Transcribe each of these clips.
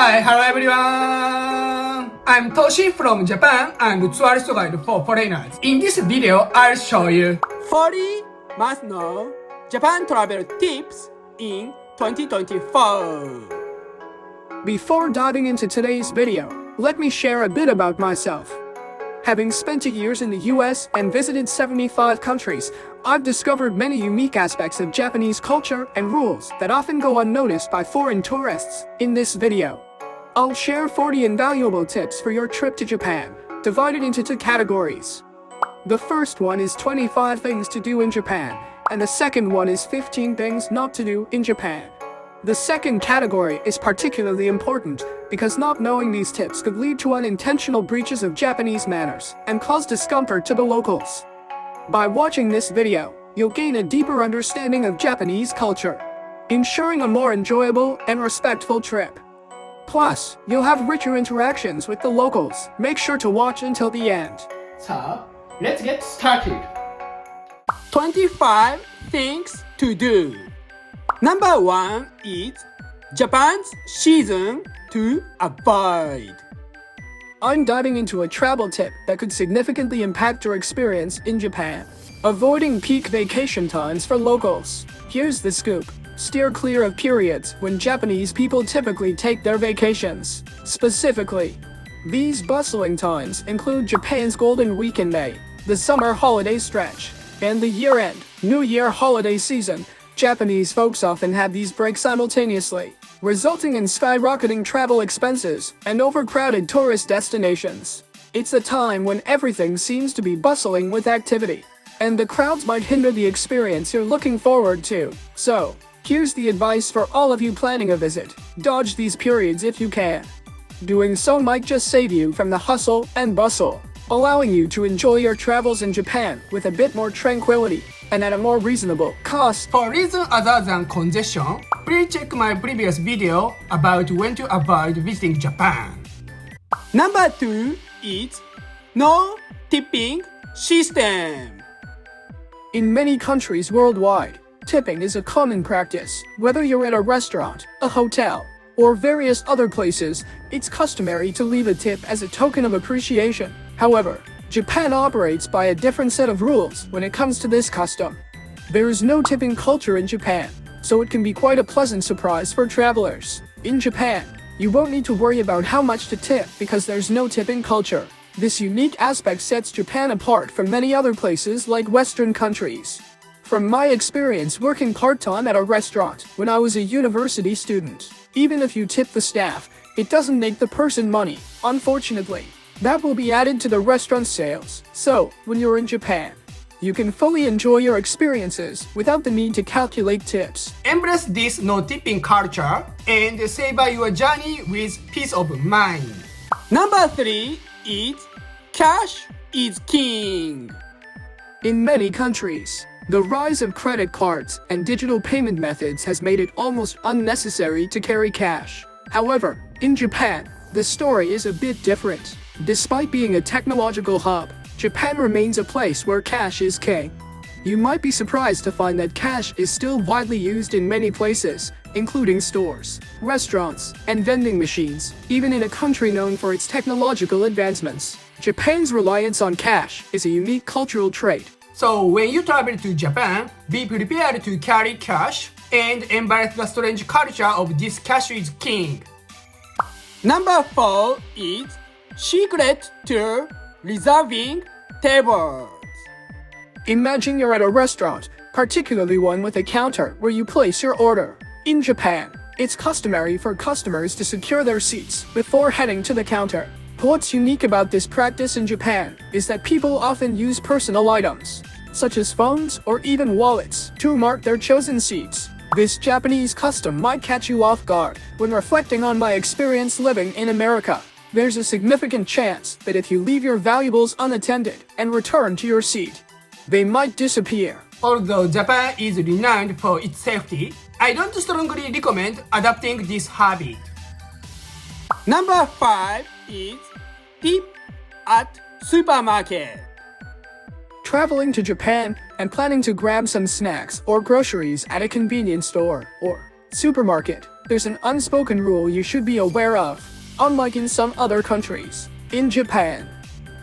Hi, hello everyone! I'm Toshi from Japan and tourist guide for foreigners. In this video, I'll show you 40 must-know Japan travel tips in 2024. Before diving into today's video, let me share a bit about myself. Having spent 2 years in the US and visited 75 countries, I've discovered many unique aspects of Japanese culture and rules that often go unnoticed by foreign tourists. In this video, I'll share 40 invaluable tips for your trip to Japan, divided into 2 categories. The first one is 25 things to do in Japan, and the second one is 15 things not to do in Japan. The second category is particularly important because not knowing these tips could lead to unintentional breaches of Japanese manners and cause discomfort to the locals. By watching this video, you'll gain a deeper understanding of Japanese culture, ensuring a more enjoyable and respectful trip. Plus, you'll have richer interactions with the locals. Make sure to watch until the end. So, let's get started. 25 things to do. Number 1 is Japan's season to avoid. I'm diving into a travel tip that could significantly impact your experience in Japan. Avoiding peak vacation times for locals. Here's the scoop. Steer clear of periods when Japanese people typically take their vacations. Specifically, these bustling times include Japan's Golden Week in May, the summer holiday stretch, and the year-end, New Year holiday season. Japanese folks often have these breaks simultaneously, resulting in skyrocketing travel expenses and overcrowded tourist destinations. It's a time when everything seems to be bustling with activity, and the crowds might hinder the experience you're looking forward to. So, here's the advice for all of you planning a visit. Dodge these periods if you can. Doing so might just save you from the hustle and bustle, allowing you to enjoy your travels in Japan with a bit more tranquility and at a more reasonable cost. For reasons other than congestion, please check my previous video about when to avoid visiting Japan. Number 2 is no tipping system. In many countries worldwide, tipping is a common practice. Whether you're at a restaurant, a hotel, or various other places, it's customary to leave a tip as a token of appreciation. However, Japan operates by a different set of rules when it comes to this custom. There is no tipping culture in Japan, so it can be quite a pleasant surprise for travelers. In Japan, you won't need to worry about how much to tip because there's no tipping culture. This unique aspect sets Japan apart from many other places like Western countries. From my experience working part-time at a restaurant when I was a university student, even if you tip the staff, it doesn't make the person money, unfortunately. That will be added to the restaurant sales. So, when you're in Japan, you can fully enjoy your experiences without the need to calculate tips. Embrace this no tipping culture and savor your journey with peace of mind. Number 3 is cash is king. In many countries, the rise of credit cards and digital payment methods has made it almost unnecessary to carry cash. However, in Japan, the story is a bit different. Despite being a technological hub, Japan remains a place where cash is king. You might be surprised to find that cash is still widely used in many places, including stores, restaurants, and vending machines. Even in a country known for its technological advancements, Japan's reliance on cash is a unique cultural trait. So when you travel to Japan, be prepared to carry cash and embrace the strange culture of this cash is king. Number 4 is secret to reserving tables. Imagine you're at a restaurant, particularly one with a counter where you place your order. In Japan, it's customary for customers to secure their seats before heading to the counter. What's unique about this practice in Japan is that people often use personal items, such as phones or even wallets, to mark their chosen seats. This Japanese custom might catch you off guard when reflecting on my experience living in America. There's a significant chance that if you leave your valuables unattended and return to your seat, they might disappear. Although Japan is renowned for its safety, I don't strongly recommend adopting this habit. Number 5 is tip at supermarket. Traveling to Japan and planning to grab some snacks or groceries at a convenience store or supermarket there's an unspoken rule you should be aware of. Unlike in some other countries, in Japan,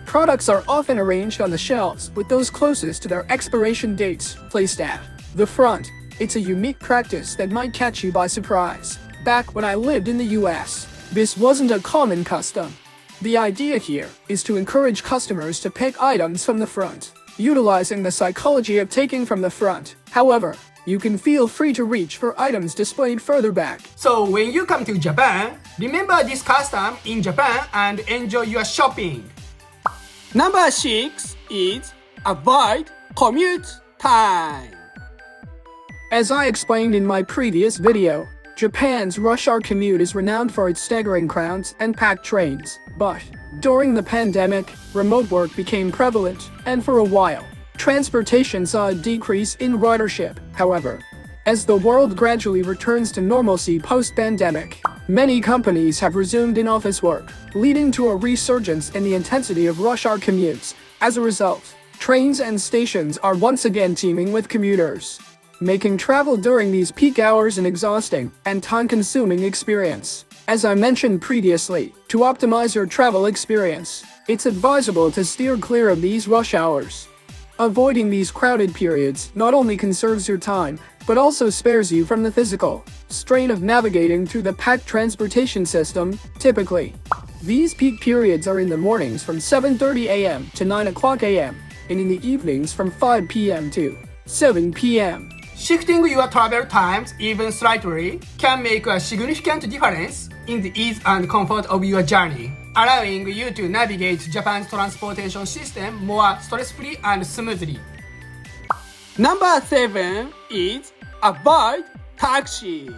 products are often arranged on the shelves with those closest to their expiration dates placed at the front. It's a unique practice that might catch you by surprise. Back when I lived in the US, this wasn't a common custom. The idea here is to encourage customers to pick items from the front, utilizing the psychology of taking from the front. However, you can feel free to reach for items displayed further back. So when you come to Japan, remember this custom in Japan and enjoy your shopping. Number 6 is avoid commute time. As I explained in my previous video, Japan's rush hour commute is renowned for its staggering crowds and packed trains. But during the pandemic, remote work became prevalent, and for a while, transportation saw a decrease in ridership. However, as the world gradually returns to normalcy post-pandemic, many companies have resumed in-office work, leading to a resurgence in the intensity of rush hour commutes. As a result, trains and stations are once again teeming with commuters, making travel during these peak hours an exhausting and time-consuming experience. As I mentioned previously, to optimize your travel experience, it's advisable to steer clear of these rush hours. Avoiding these crowded periods not only conserves your time, but also spares you from the physical strain of navigating through the packed transportation system. Typically, these peak periods are in the mornings from 7:30 a.m. to 9 o'clock a.m. and in the evenings from 5 p.m. to 7 p.m. Shifting your travel times even slightly can make a significant difference in the ease and comfort of your journey, allowing you to navigate Japan's transportation system more stress-free and smoothly. Number 7 is avoid taxi.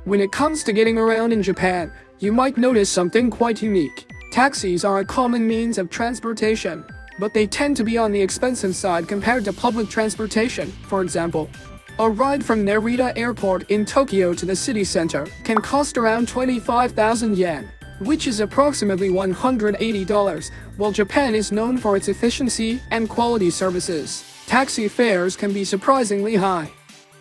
When it comes to getting around in Japan, you might notice something quite unique. Taxis are a common means of transportation, but they tend to be on the expensive side compared to public transportation. For example, a ride from Narita Airport in Tokyo to the city center can cost around 25,000 yen, which is approximately $180, while Japan is known for its efficiency and quality services. Taxi fares can be surprisingly high,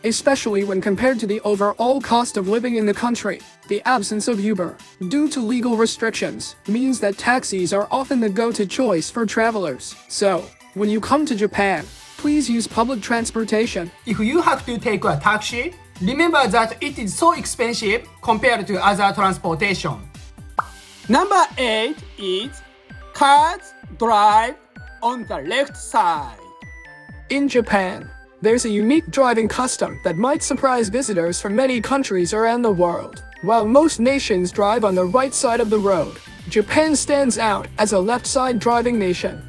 especially when compared to the overall cost of living in the country. The absence of Uber, due to legal restrictions, means that taxis are often the go-to choice for travelers. So, when you come to Japan, please use public transportation. If you have to take a taxi, remember that it is so expensive compared to other transportation. Number 8 is cars drive on the left side. In Japan, there's a unique driving custom that might surprise visitors from many countries around the world. While most nations drive on the right side of the road, Japan stands out as a left-side driving nation.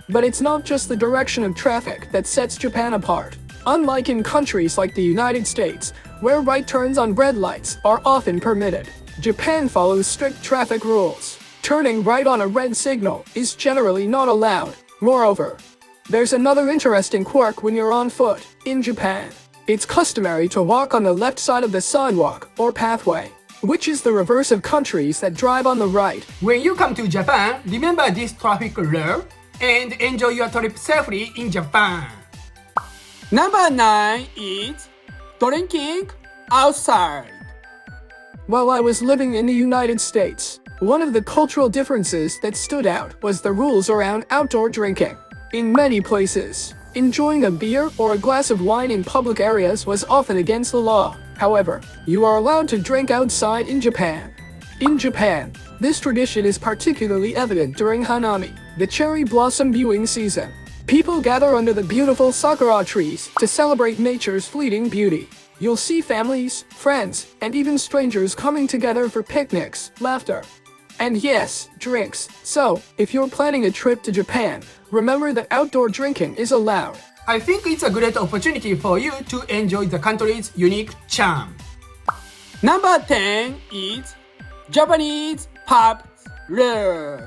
But it's not just the direction of traffic that sets Japan apart. Unlike in countries like the United States, where right turns on red lights are often permitted, Japan follows strict traffic rules. Turning right on a red signal is generally not allowed. Moreover, there's another interesting quirk when you're on foot. In Japan, it's customary to walk on the left side of the sidewalk or pathway, which is the reverse of countries that drive on the right. When you come to Japan, remember this traffic rule and enjoy your trip safely in Japan. Number 9 is drinking outside. While I was living in the United States, one of the cultural differences that stood out was the rules around outdoor drinking. In many places, enjoying a beer or a glass of wine in public areas was often against the law. However, you are allowed to drink outside in Japan. In Japan, this tradition is particularly evident during Hanami, the cherry blossom viewing season. People gather under the beautiful sakura trees to celebrate nature's fleeting beauty. You'll see families, friends, and even strangers coming together for picnics, laughter, and yes, drinks. So, if you're planning a trip to Japan, remember that outdoor drinking is allowed. I think it's a great opportunity for you to enjoy the country's unique charm. Number 10 is Japanese pub rule.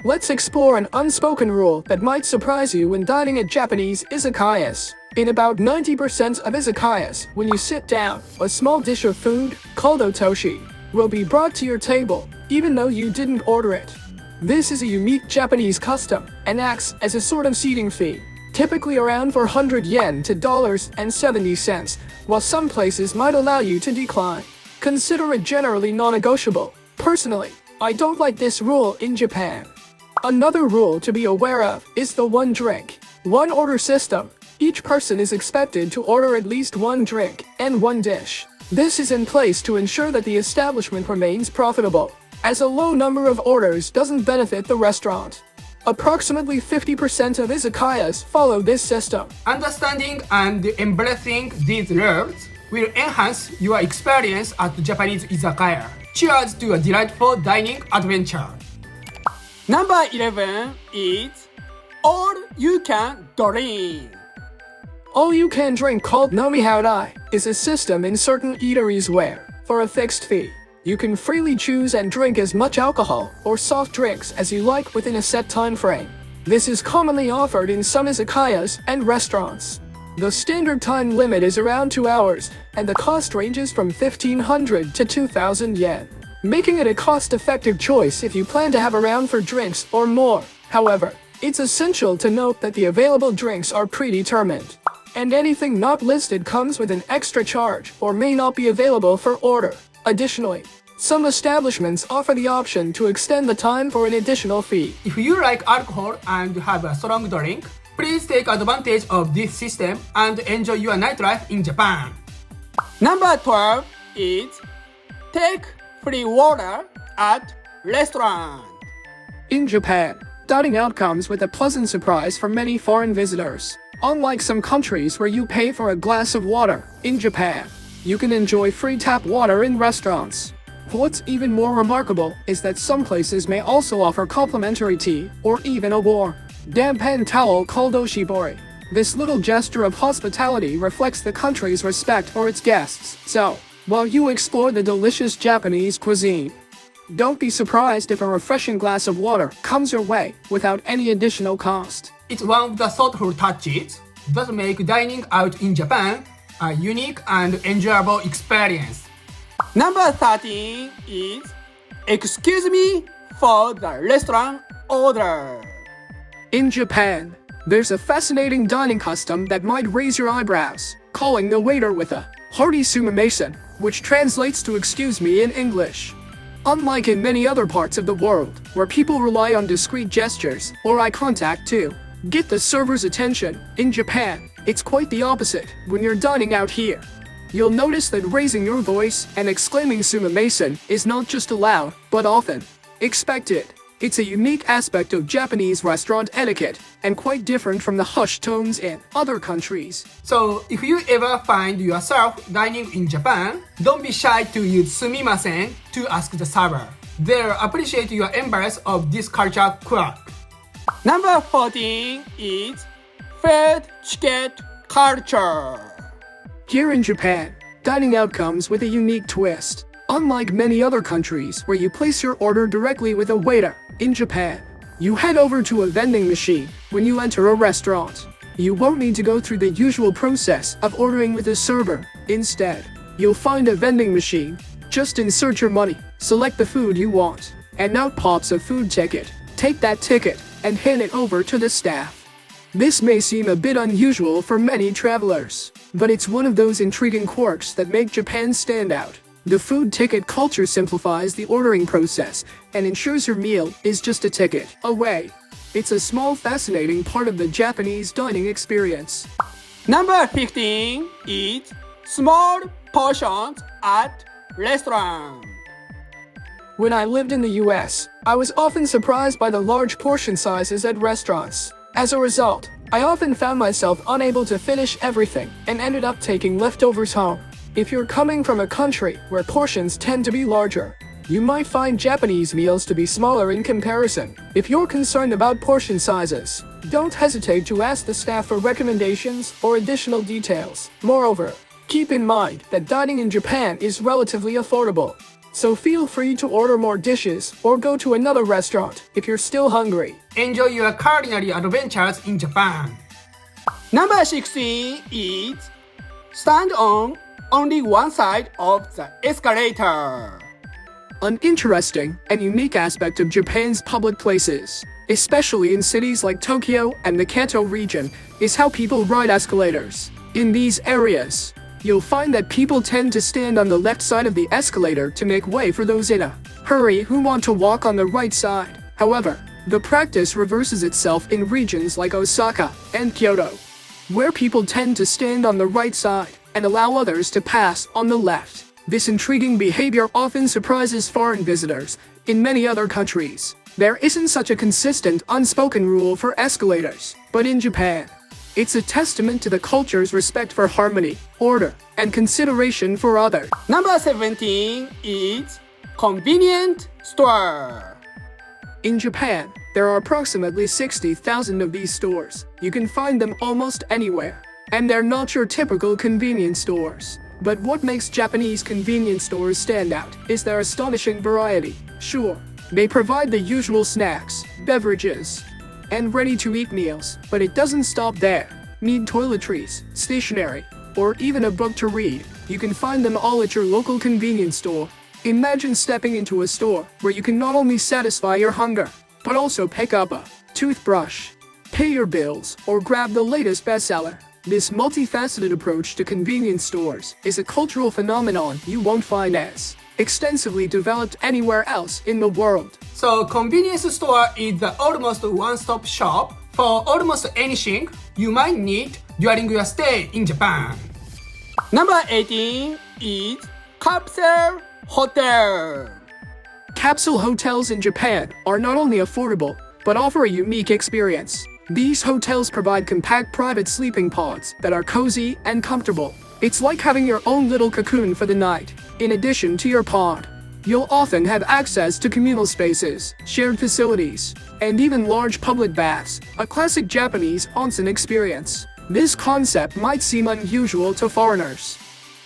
Let's explore an unspoken rule that might surprise you when dining at Japanese izakayas. In about 90% of izakayas, when you sit down, a small dish of food, called otoshi, will be brought to your table, even though you didn't order it. This is a unique Japanese custom and acts as a sort of seating fee. typically around 400 yen to $0.70, while some places might allow you to decline. Consider it generally non-negotiable. Personally, I don't like this rule in Japan. Another rule to be aware of is the one drink, one order system. Each person is expected to order at least one drink and one dish. This is in place to ensure that the establishment remains profitable, as a low number of orders doesn't benefit the restaurant. Approximately 50% of izakayas follow this system. Understanding and embracing these rules will enhance your experience at Japanese izakaya. Cheers to a delightful dining adventure. Number 11 is all you can drink. All you can drink called Nomiharai is a system in certain eateries where, for a fixed fee, you can freely choose and drink as much alcohol or soft drinks as you like within a set time frame. This is commonly offered in some izakayas and restaurants. The standard time limit is around 2 hours, and the cost ranges from 1,500 to 2,000 yen, making it a cost-effective choice if you plan to have a round for drinks or more. However, it's essential to note that the available drinks are predetermined, and anything not listed comes with an extra charge or may not be available for order. Additionally, some establishments offer the option to extend the time for an additional fee. If you like alcohol and have a strong drink, please take advantage of this system and enjoy your nightlife in Japan. Number 12 is take free water at restaurant. In Japan, dining out comes with a pleasant surprise for many foreign visitors. Unlike some countries where you pay for a glass of water, in Japan, you can enjoy free tap water in restaurants. What's even more remarkable is that some places may also offer complimentary tea or even a warm, dampen towel called oshibori. This little gesture of hospitality reflects the country's respect for its guests. So, while you explore the delicious Japanese cuisine, don't be surprised if a refreshing glass of water comes your way without any additional cost. It's one of the thoughtful touches that make dining out in Japan a unique and enjoyable experience. Number 13 is excuse me for the restaurant order. In Japan, there's a fascinating dining custom that might raise your eyebrows, calling the waiter with a hearty sumimasen, which translates to excuse me in English. Unlike in many other parts of the world, where people rely on discreet gestures or eye contact to get the server's attention, in Japan, it's quite the opposite when you're dining out here. You'll notice that raising your voice and exclaiming sumimasen is not just allowed, but often expected. It's a unique aspect of Japanese restaurant etiquette and quite different from the hushed tones in other countries. So, if you ever find yourself dining in Japan, don't be shy to use sumimasen to ask the server. They'll appreciate your embrace of this culture quirk. Number 14 is food ticket culture. Here in Japan, dining out comes with a unique twist. Unlike many other countries where you place your order directly with a waiter, in Japan, you head over to a vending machine when you enter a restaurant. You won't need to go through the usual process of ordering with a server. Instead, you'll find a vending machine. Just insert your money, select the food you want, and out pops a food ticket. Take that ticket and hand it over to the staff. This may seem a bit unusual for many travelers, but it's one of those intriguing quirks that make Japan stand out. The food ticket culture simplifies the ordering process and ensures your meal is just a ticket away. It's a small, fascinating part of the Japanese dining experience. Number 15 is small portions at restaurant. When I lived in the US, I was often surprised by the large portion sizes at restaurants. As a result, I often found myself unable to finish everything and ended up taking leftovers home. If you're coming from a country where portions tend to be larger, you might find Japanese meals to be smaller in comparison. If you're concerned about portion sizes, don't hesitate to ask the staff for recommendations or additional details. Moreover, keep in mind that dining in Japan is relatively affordable, so feel free to order more dishes or go to another restaurant if you're still hungry. Enjoy your culinary adventures in Japan. Number 16 is stand on only one side of the escalator. An interesting and unique aspect of Japan's public places, especially in cities like Tokyo and the Kanto region, is how people ride escalators. In these areas, you'll find that people tend to stand on the left side of the escalator to make way for those in a hurry who want to walk on the right side. However, the practice reverses itself in regions like Osaka and Kyoto, where people tend to stand on the right side and allow others to pass on the left. This intriguing behavior often surprises foreign visitors. In many other countries, there isn't such a consistent, unspoken rule for escalators, but in Japan, it's a testament to the culture's respect for harmony, order, and consideration for others. Number 17 is convenient store. In Japan, there are approximately 60,000 of these stores. You can find them almost anywhere, and they're not your typical convenience stores. But what makes Japanese convenience stores stand out is their astonishing variety. Sure, they provide the usual snacks, beverages, and ready-to-eat meals, but it doesn't stop there. Need toiletries, stationery, or even a book to read? You can find them all at your local convenience store. Imagine stepping into a store where you can not only satisfy your hunger, but also pick up a toothbrush, pay your bills, or grab the latest bestseller. This multifaceted approach to convenience stores is a cultural phenomenon you won't find as extensively developed anywhere else in the world. So convenience store is the almost one-stop shop for almost anything you might need during your stay in Japan. Number 18 is capsule hotel. Capsule hotels in Japan are not only affordable, but offer a unique experience. These hotels provide compact private sleeping pods that are cozy and comfortable. It's like having your own little cocoon for the night. In addition to your pod, you'll often have access to communal spaces, shared facilities, and even large public baths, a classic Japanese onsen experience. This concept might seem unusual to foreigners,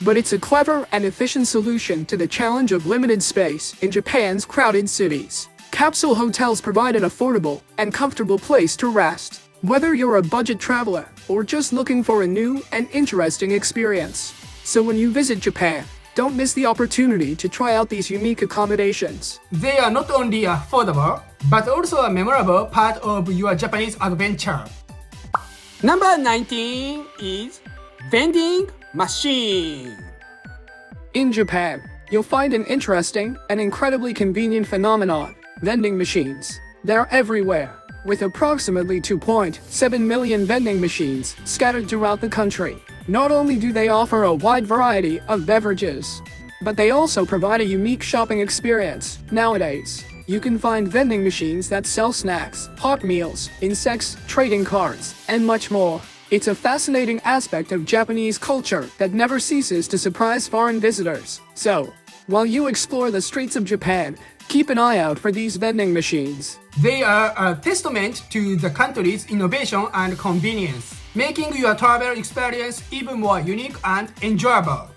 but it's a clever and efficient solution to the challenge of limited space in Japan's crowded cities. Capsule hotels provide an affordable and comfortable place to rest, whether you're a budget traveler or just looking for a new and interesting experience. So when you visit Japan, don't miss the opportunity to try out these unique accommodations. They are not only affordable, but also a memorable part of your Japanese adventure. Number 19 is vending machine. In Japan, you'll find an interesting and incredibly convenient phenomenon: vending machines. They're everywhere, with approximately 2.7 million vending machines scattered throughout the country. Not only do they offer a wide variety of beverages, but they also provide a unique shopping experience. Nowadays, you can find vending machines that sell snacks, hot meals, insects, trading cards, and much more. It's a fascinating aspect of Japanese culture that never ceases to surprise foreign visitors. So, while you explore the streets of Japan, keep an eye out for these vending machines. They are a testament to the country's innovation and convenience, making your travel experience even more unique and enjoyable.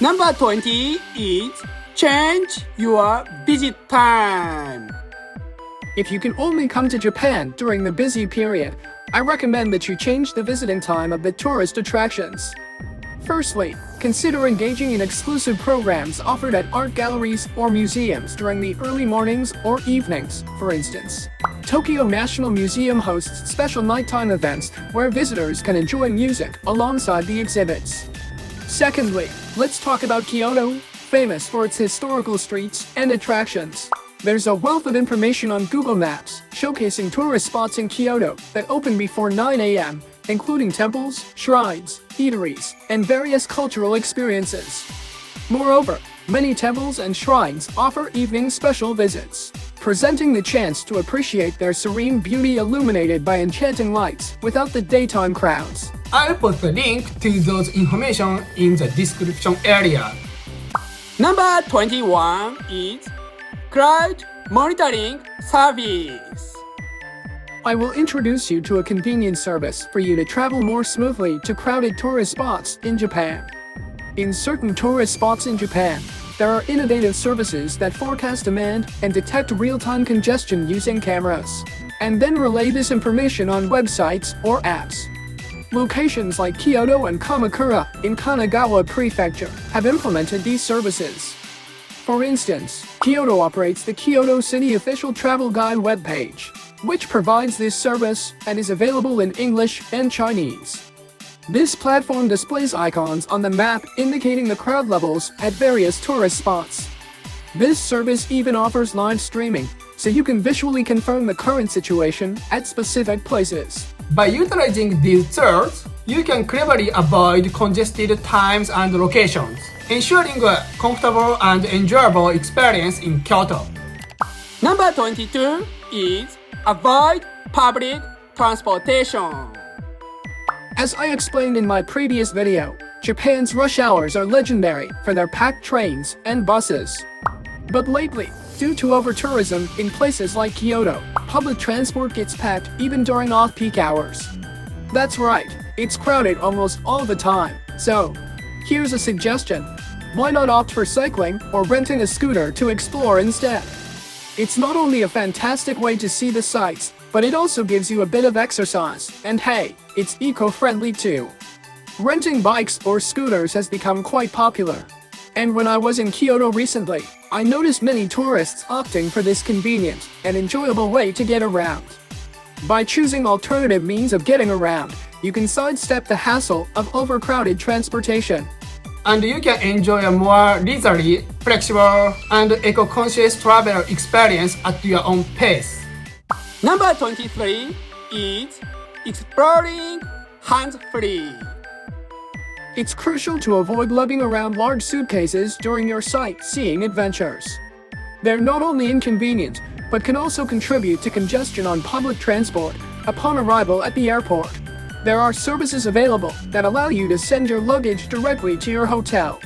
Number 20 is change your visit time. If you can only come to Japan during the busy period, I recommend that you change the visiting time of the tourist attractions. Firstly, consider engaging in exclusive programs offered at art galleries or museums during the early mornings or evenings. For instance, Tokyo National Museum hosts special nighttime events where visitors can enjoy music alongside the exhibits. Secondly, let's talk about Kyoto, famous for its historical streets and attractions. There's a wealth of information on Google Maps showcasing tourist spots in Kyoto that open before 9 a.m., including temples, shrines, eateries, and various cultural experiences. Moreover, many temples and shrines offer evening special visits, presenting the chance to appreciate their serene beauty illuminated by enchanting lights without the daytime crowds. I'll put the link to those information in the description area. Number 21 is crowd monitoring service. I will introduce you to a convenience service for you to travel more smoothly to crowded tourist spots in Japan. In certain tourist spots in Japan, there are innovative services that forecast demand and detect real-time congestion using cameras, and then relay this information on websites or apps. Locations like Kyoto and Kamakura in Kanagawa Prefecture have implemented these services. For instance, Kyoto operates the Kyoto City Official Travel Guide webpage, which provides this service and is available in English and Chinese. This platform displays icons on the map indicating the crowd levels at various tourist spots. This service even offers live streaming, so you can visually confirm the current situation at specific places. By utilizing these tools, you can cleverly avoid congested times and locations, ensuring a comfortable and enjoyable experience in Kyoto. Number 22 is avoid public transportation. As I explained in my previous video, Japan's rush hours are legendary for their packed trains and buses. But lately, due to over-tourism in places like Kyoto, public transport gets packed even during off-peak hours. That's right, it's crowded almost all the time. So, here's a suggestion. Why not opt for cycling or renting a scooter to explore instead? It's not only a fantastic way to see the sights, but it also gives you a bit of exercise, and hey, it's eco-friendly too. Renting bikes or scooters has become quite popular. And when I was in Kyoto recently, I noticed many tourists opting for this convenient and enjoyable way to get around. By choosing alternative means of getting around, you can sidestep the hassle of overcrowded transportation. And you can enjoy a more leisurely, flexible, and eco-conscious travel experience at your own pace. Number 23 is exploring hands-free. It's crucial to avoid lugging around large suitcases during your sightseeing adventures. They're not only inconvenient, but can also contribute to congestion on public transport upon arrival at the airport. There are services available that allow you to send your luggage directly to your hotel.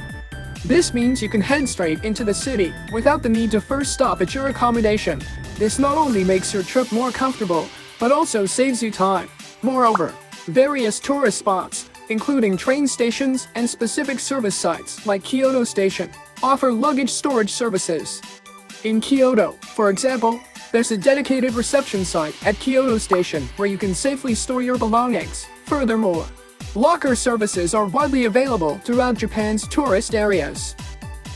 This means you can head straight into the city without the need to first stop at your accommodation. This not only makes your trip more comfortable, but also saves you time. Moreover, various tourist spots, including train stations and specific service sites like Kyoto Station, offer luggage storage services. In Kyoto, for example, there's a dedicated reception site at Kyoto Station where you can safely store your belongings. Furthermore, locker services are widely available throughout Japan's tourist areas.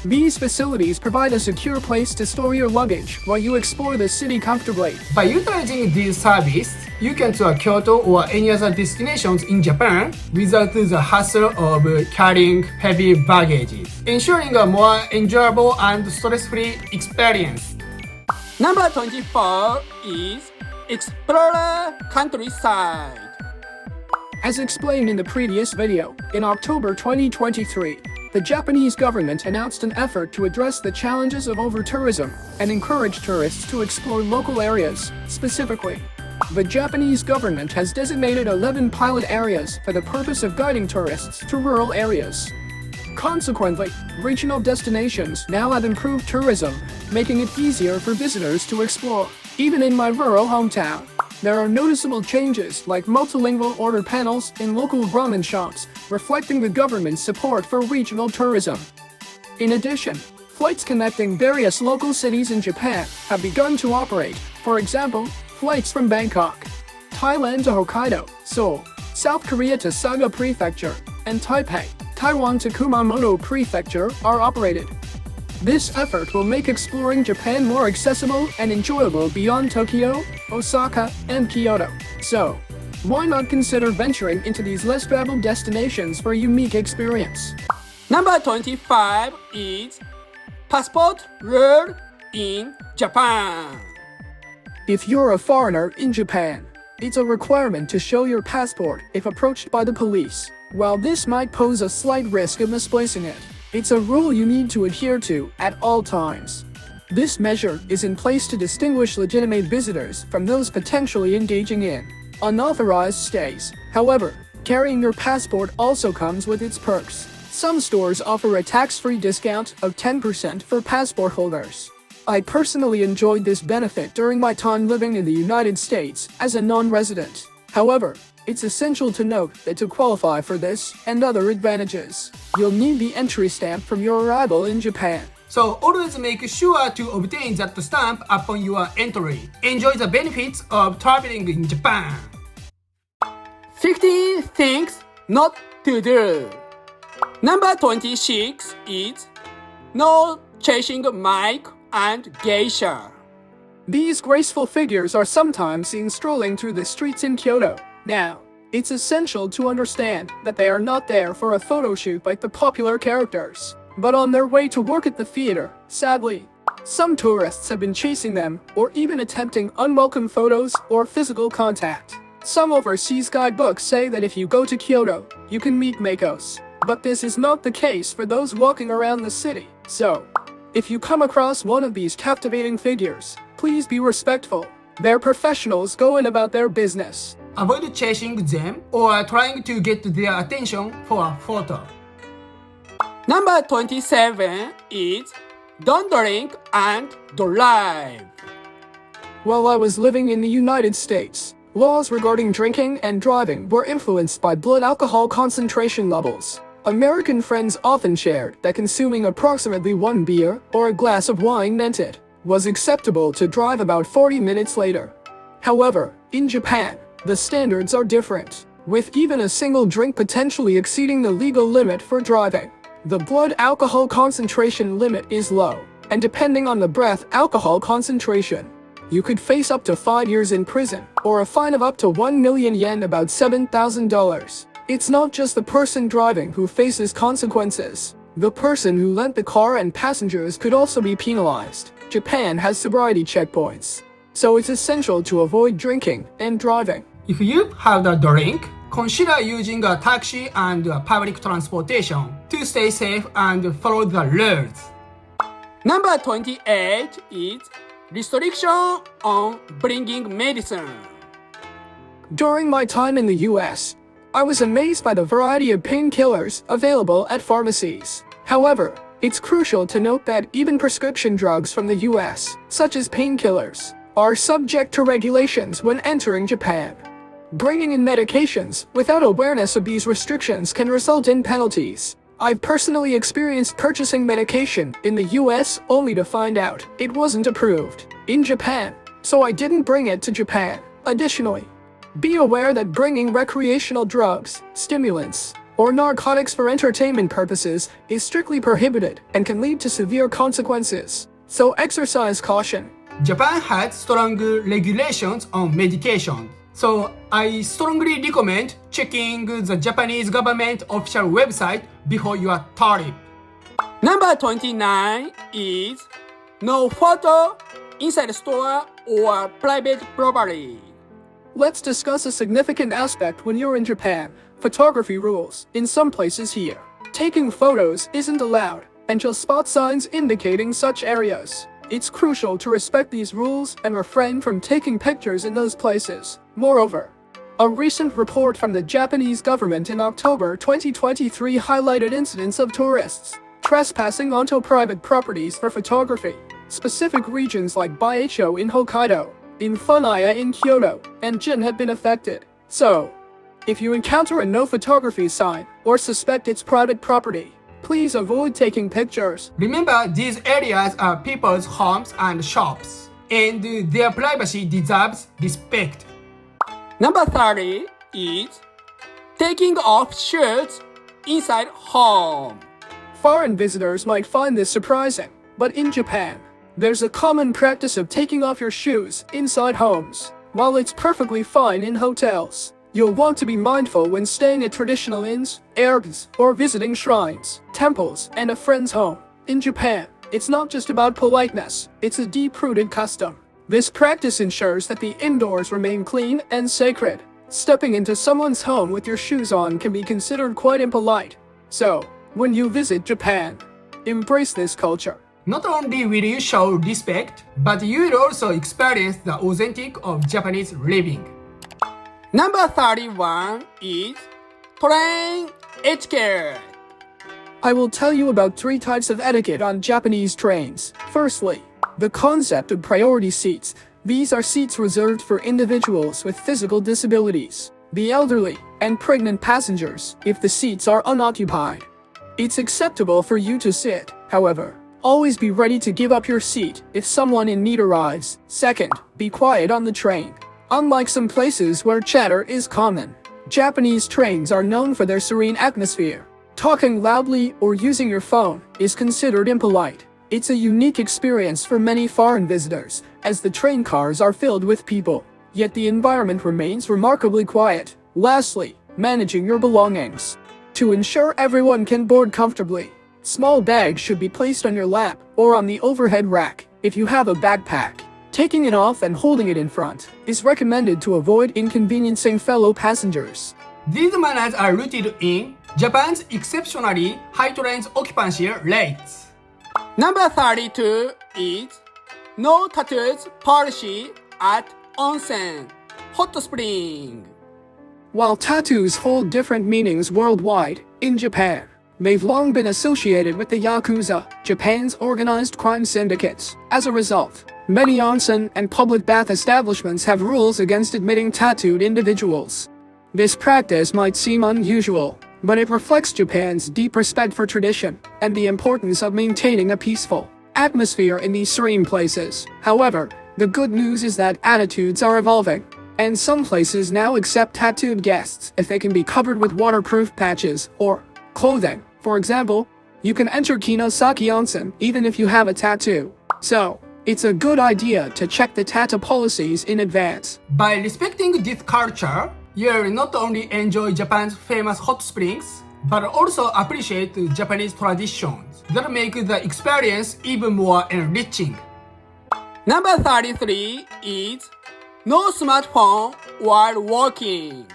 These facilities provide a secure place to store your luggage while you explore the city comfortably. By utilizing these services, you can tour Kyoto or any other destinations in Japan without the hassle of carrying heavy baggage, ensuring a more enjoyable and stress-free experience. Number 24 is explore countryside. As explained in the previous video, in October 2023, the Japanese government announced an effort to address the challenges of over-tourism and encourage tourists to explore local areas. Specifically, the Japanese government has designated 11 pilot areas for the purpose of guiding tourists to rural areas. Consequently, regional destinations now have improved tourism, making it easier for visitors to explore. Even in my rural hometown, there are noticeable changes like multilingual order panels in local ramen shops, reflecting the government's support for regional tourism. In addition, flights connecting various local cities in Japan have begun to operate. For example, flights from Bangkok, Thailand to Hokkaido, Seoul, South Korea to Saga Prefecture, and Taipei, Taiwan to Kumamoto Prefecture are operated. This effort will make exploring Japan more accessible and enjoyable beyond Tokyo, Osaka, and Kyoto. So, why not consider venturing into these less traveled destinations for a unique experience? Number 25 is passport rule in Japan. If you're a foreigner in Japan, it's a requirement to show your passport if approached by the police. While this might pose a slight risk of misplacing it, it's a rule you need to adhere to at all times. This measure is in place to distinguish legitimate visitors from those potentially engaging in unauthorized stays. However, carrying your passport also comes with its perks. Some stores offer a tax-free discount of 10% for passport holders. I personally enjoyed this benefit during my time living in the United States as a non-resident. However, it's essential to note that to qualify for this and other advantages, you'll need the entry stamp from your arrival in Japan. So always make sure to obtain that stamp upon your entry. Enjoy the benefits of traveling in Japan. 15 things not to do. Number 26 is no chasing Mike and Geisha. These graceful figures are sometimes seen strolling through the streets in Kyoto. Now, it's essential to understand that they are not there for a photo shoot like the popular characters, but on their way to work at the theater. Sadly, some tourists have been chasing them or even attempting unwelcome photos or physical contact. Some overseas guidebooks say that if you go to Kyoto, you can meet Makos, but this is not the case for those walking around the city. So, if you come across one of these captivating figures, please be respectful. They're professionals going about their business. Avoid chasing them or trying to get their attention for a photo. Number 27 is don't drink and drive. While I was living in the United States, laws regarding drinking and driving were influenced by blood alcohol concentration levels. American friends often shared that consuming approximately 1 beer or a glass of wine meant it was acceptable to drive about 40 minutes later. However, in Japan, the standards are different, with even a single drink potentially exceeding the legal limit for driving. The blood alcohol concentration limit is low, and depending on the breath alcohol concentration, you could face up to 5 years in prison or a fine of up to 1 million yen, about $7,000. It's not just the person driving who faces consequences. The person who lent the car and passengers could also be penalized. Japan has sobriety checkpoints, so it's essential to avoid drinking and driving. If you have the drink, consider using a taxi and public transportation to stay safe and follow the rules. Number 28 is restriction on bringing medicine. During my time in the US, I was amazed by the variety of painkillers available at pharmacies. However, it's crucial to note that even prescription drugs from the US, such as painkillers, are subject to regulations when entering Japan. Bringing in medications without awareness of these restrictions can result in penalties. I've personally experienced purchasing medication in the US only to find out it wasn't approved in Japan, so I didn't bring it to Japan. Additionally, be aware that bringing recreational drugs, stimulants, or narcotics for entertainment purposes is strictly prohibited and can lead to severe consequences. So exercise caution. Japan has strong regulations on medication, so I strongly recommend checking the Japanese government official website before your trip. Number 29 is no photo inside store or private property. Let's discuss a significant aspect when you're in Japan. Photography rules in some places here. Taking photos isn't allowed, and you'll spot signs indicating such areas. It's crucial to respect these rules and refrain from taking pictures in those places. Moreover, a recent report from the Japanese government in October 2023 highlighted incidents of tourists trespassing onto private properties for photography. Specific regions like Baicho in Hokkaido, in Funaya in Kyoto, and Jin have been affected. So, if you encounter a no photography sign or suspect it's private property, please avoid taking pictures. Remember, these areas are people's homes and shops, and their privacy deserves respect. Number 30 is taking off shoes inside home. Foreign visitors might find this surprising, but in Japan, there's a common practice of taking off your shoes inside homes. While it's perfectly fine in hotels, you'll want to be mindful when staying at traditional inns, airbs, or visiting shrines, temples, and a friend's home. In Japan, it's not just about politeness, it's a deep-rooted custom. This practice ensures that the indoors remain clean and sacred. Stepping into someone's home with your shoes on can be considered quite impolite. So, when you visit Japan, embrace this culture. Not only will you show respect, but you will also experience the authentic of Japanese living. Number 31 is train etiquette. I will tell you about 3 types of etiquette on Japanese trains. Firstly, the concept of priority seats. These are seats reserved for individuals with physical disabilities, the elderly, and pregnant passengers if the seats are unoccupied. It's acceptable for you to sit, however. Always be ready to give up your seat if someone in need arrives. Second, be quiet on the train. Unlike some places where chatter is common, Japanese trains are known for their serene atmosphere. Talking loudly or using your phone is considered impolite. It's a unique experience for many foreign visitors, as the train cars are filled with people, yet the environment remains remarkably quiet. Lastly, managing your belongings. To ensure everyone can board comfortably, small bags should be placed on your lap or on the overhead rack if you have a backpack. Taking it off and holding it in front is recommended to avoid inconveniencing fellow passengers. These manners are rooted in Japan's exceptionally high trains occupancy rates. Number 32 is no tattoos policy at onsen, hot spring. While tattoos hold different meanings worldwide, in Japan, they've long been associated with the Yakuza, Japan's organized crime syndicates. As a result, many onsen and public bath establishments have rules against admitting tattooed individuals. This practice might seem unusual, but it reflects Japan's deep respect for tradition and the importance of maintaining a peaceful atmosphere in these serene places. However, the good news is that attitudes are evolving, and some places now accept tattooed guests if they can be covered with waterproof patches or clothing. For example, you can enter Kinosaki Onsen even if you have a tattoo. So, it's a good idea to check the tattoo policies in advance. By respecting this culture, you'll not only enjoy Japan's famous hot springs, but also appreciate the Japanese traditions that make the experience even more enriching. Number 33 is no smartphone while walking.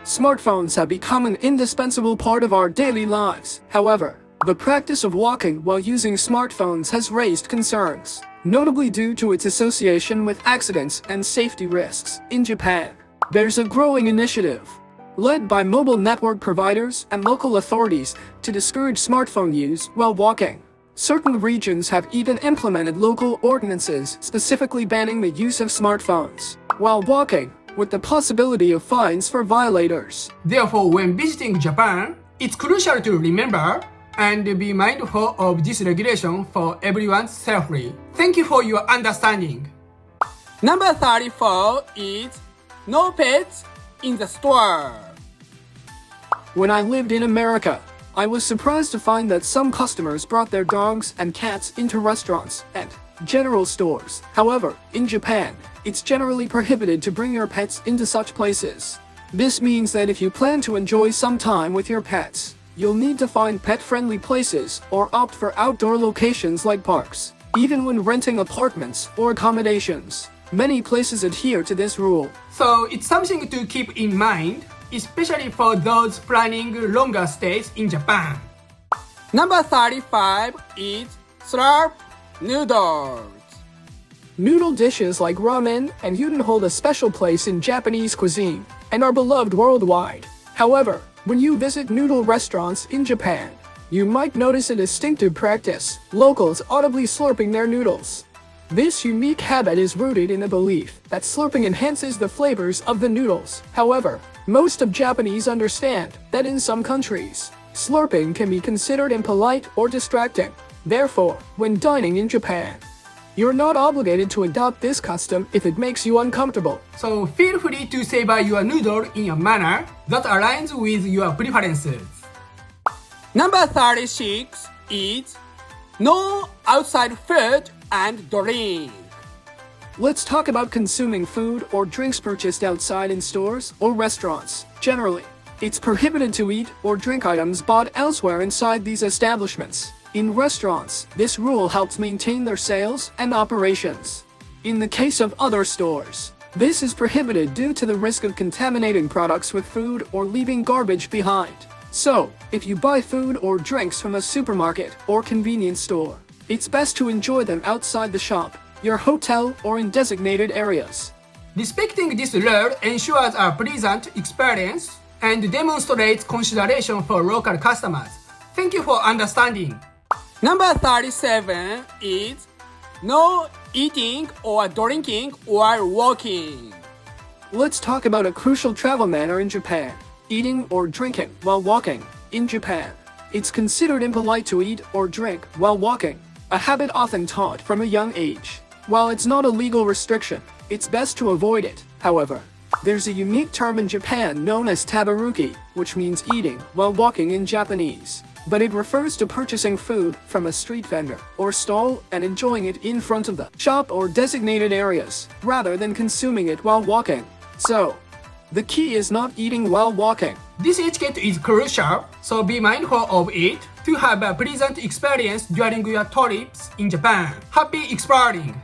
Smartphones have become an indispensable part of our daily lives. However, the practice of walking while using smartphones has raised concerns, notably due to its association with accidents and safety risks. In Japan, there's a growing initiative, led by mobile network providers and local authorities, to discourage smartphone use while walking. Certain regions have even implemented local ordinances specifically banning the use of smartphones while walking, with the possibility of fines for violators. Therefore, when visiting Japan, it's crucial to remember and be mindful of this regulation for everyone's safety. Thank you for your understanding. Number 34 is no pets in the store. When I lived in America, I was surprised to find that some customers brought their dogs and cats into restaurants and general stores. However, in Japan, it's generally prohibited to bring your pets into such places. This means that if you plan to enjoy some time with your pets, you'll need to find pet-friendly places or opt for outdoor locations like parks. Even when renting apartments or accommodations, many places adhere to this rule. So it's something to keep in mind, especially for those planning longer stays in Japan. Number 35 is slurp noodles. Noodle dishes like ramen and udon hold a special place in Japanese cuisine and are beloved worldwide. However, when you visit noodle restaurants in Japan, you might notice a distinctive practice: locals audibly slurping their noodles. This unique habit is rooted in the belief that slurping enhances the flavors of the noodles. However, most of Japanese understand that in some countries, slurping can be considered impolite or distracting. Therefore, when dining in Japan, you're not obligated to adopt this custom if it makes you uncomfortable. So feel free to savor your noodle in a manner that aligns with your preferences. Number 36 is no outside food and drink. Let's talk about consuming food or drinks purchased outside in stores or restaurants. Generally, it's prohibited to eat or drink items bought elsewhere inside these establishments. In restaurants, this rule helps maintain their sales and operations. In the case of other stores, this is prohibited due to the risk of contaminating products with food or leaving garbage behind. So, if you buy food or drinks from a supermarket or convenience store, it's best to enjoy them outside the shop, your hotel, or in designated areas. Respecting this rule ensures a pleasant experience and demonstrates consideration for local customers. Thank you for understanding. Number 37 is no eating or drinking while walking. Let's talk about a crucial travel manner in Japan: eating or drinking while walking. In Japan, it's considered impolite to eat or drink while walking, a habit often taught from a young age. While it's not a legal restriction, it's best to avoid it. However, there's a unique term in Japan known as tabaruki, which means eating while walking in Japanese. but it refers to purchasing food from a street vendor or stall and enjoying it in front of the shop or designated areas, rather than consuming it while walking. So, the key is not eating while walking. This etiquette is crucial, so be mindful of it to have a pleasant experience during your trips in Japan. Happy exploring!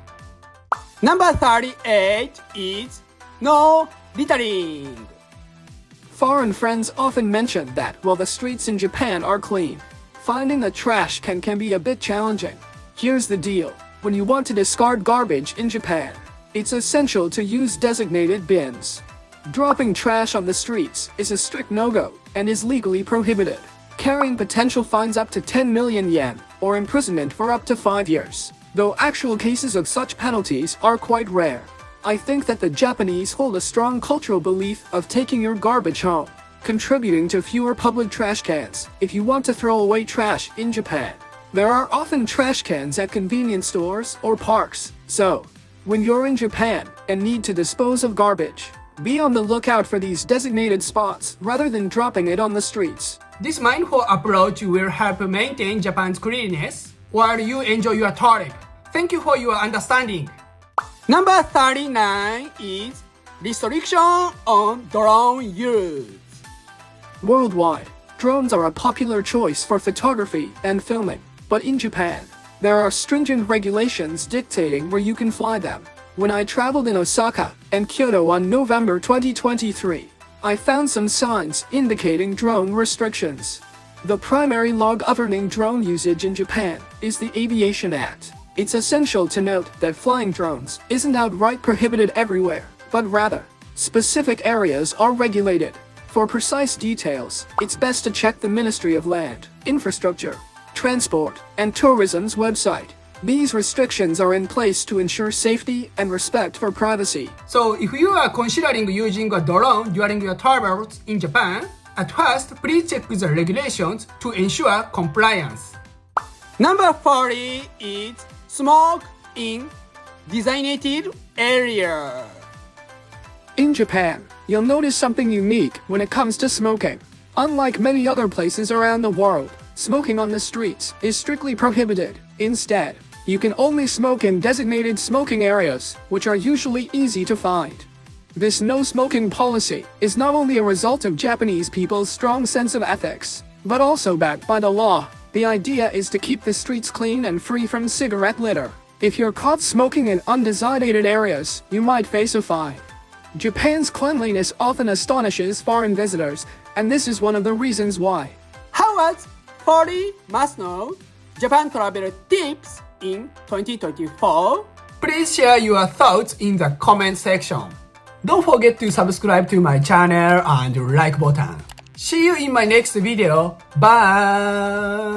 Number 38 is no littering. Foreign friends often mention that while the streets in Japan are clean, finding the trash can be a bit challenging. Here's the deal. When you want to discard garbage in Japan, it's essential to use designated bins. Dropping trash on the streets is a strict no-go and is legally prohibited, carrying potential fines up to 10 million yen or imprisonment for up to 5 years, though actual cases of such penalties are quite rare. I think that the Japanese hold a strong cultural belief of taking your garbage home, contributing to fewer public trash cans if you want to throw away trash in Japan. There are often trash cans at convenience stores or parks, so when you're in Japan and need to dispose of garbage, be on the lookout for these designated spots rather than dropping it on the streets. This mindful approach will help maintain Japan's cleanliness while you enjoy your trip. Thank you for your understanding. Number 39 is restriction on drone use. Worldwide, drones are a popular choice for photography and filming, but in Japan, there are stringent regulations dictating where you can fly them. When I traveled in Osaka and Kyoto on November 2023, I found some signs indicating drone restrictions. The primary law governing drone usage in Japan is the Aviation Act. It's essential to note that flying drones isn't outright prohibited everywhere, but rather, specific areas are regulated. For precise details, it's best to check the Ministry of Land, Infrastructure, Transport, and Tourism's website. These restrictions are in place to ensure safety and respect for privacy. So if you are considering using a drone during your travels in Japan, at first please check the regulations to ensure compliance. Number 40 is smoke in designated area. In Japan, you'll notice something unique when it comes to smoking. Unlike many other places around the world, smoking on the streets is strictly prohibited. Instead, you can only smoke in designated smoking areas, which are usually easy to find. This no-smoking policy is not only a result of Japanese people's strong sense of ethics, but also backed by the law. The idea is to keep the streets clean and free from cigarette litter. If you're caught smoking in undesignated areas, you might face a fine. Japan's cleanliness often astonishes foreign visitors, and this is one of the reasons why. How was 40 must know Japan travel tips in 2024? Please share your thoughts in the comment section. Don't forget to subscribe to my channel and like button. See you in my next video. Bye!